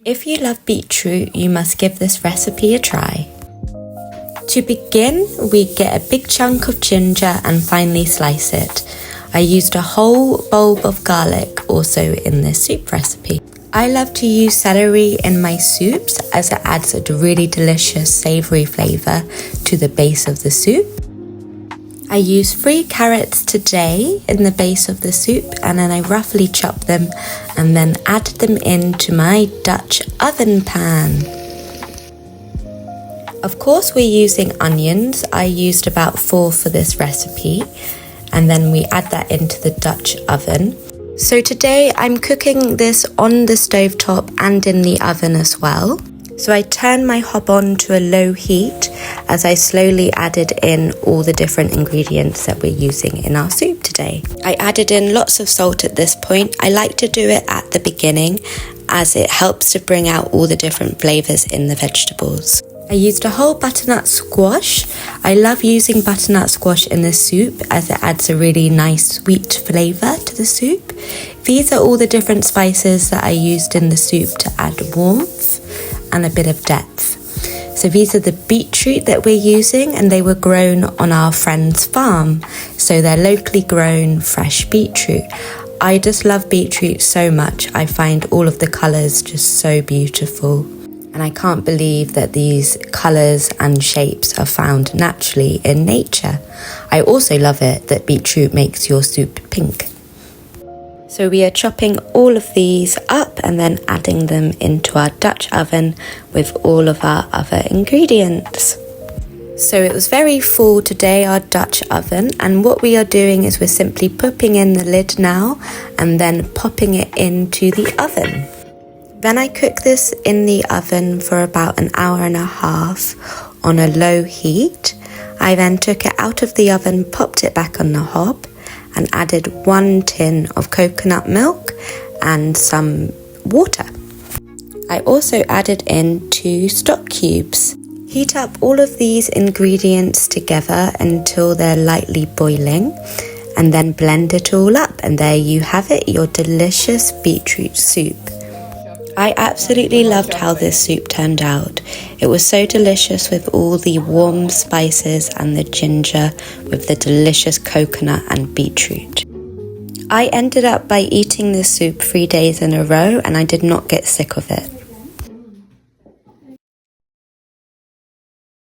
If you love beetroot, you must give this recipe a try. To begin, we get a big chunk of ginger and finely slice it. I used a whole bulb of garlic also in this soup recipe. I love to use celery in my soups as it adds a really delicious savoury flavour to the base of the soup. I use 3 carrots today in the base of the soup, and then I roughly chop them and then add them into my Dutch oven pan. Of course we're using onions. I used about 4 for this recipe, and then we add that into the Dutch oven. So today I'm cooking this on the stovetop and in the oven as well. So I turned my hob on to a low heat as I slowly added in all the different ingredients that we're using in our soup today. I added in lots of salt at this point. I like to do it at the beginning as it helps to bring out all the different flavours in the vegetables. I used a whole butternut squash. I love using butternut squash in the soup as it adds a really nice sweet flavour to the soup. These are all the different spices that I used in the soup to add warmth and a bit of depth. So these are the beetroot that we're using, and they were grown on our friend's farm. So they're locally grown fresh beetroot. I just love beetroot so much. I find all of the colours just so beautiful. And I can't believe that these colours and shapes are found naturally in nature. I also love it that beetroot makes your soup pink. So we are chopping all of these up and then adding them into our Dutch oven with all of our other ingredients. So it was very full today, our Dutch oven, and what we are doing is we're simply popping in the lid now and then popping it into the oven. Then I cook this in the oven for about an hour and a half on a low heat. I then took it out of the oven, popped it back on the hob, and added 1 tin of coconut milk and some water. I also added in 2 stock cubes. Heat up all of these ingredients together until they're lightly boiling, and then blend it all up, and there you have it, your delicious beetroot soup. I absolutely loved how this soup turned out. It was so delicious with all the warm spices and the ginger with the delicious coconut and beetroot. I ended up by eating this soup 3 days in a row, and I did not get sick of it.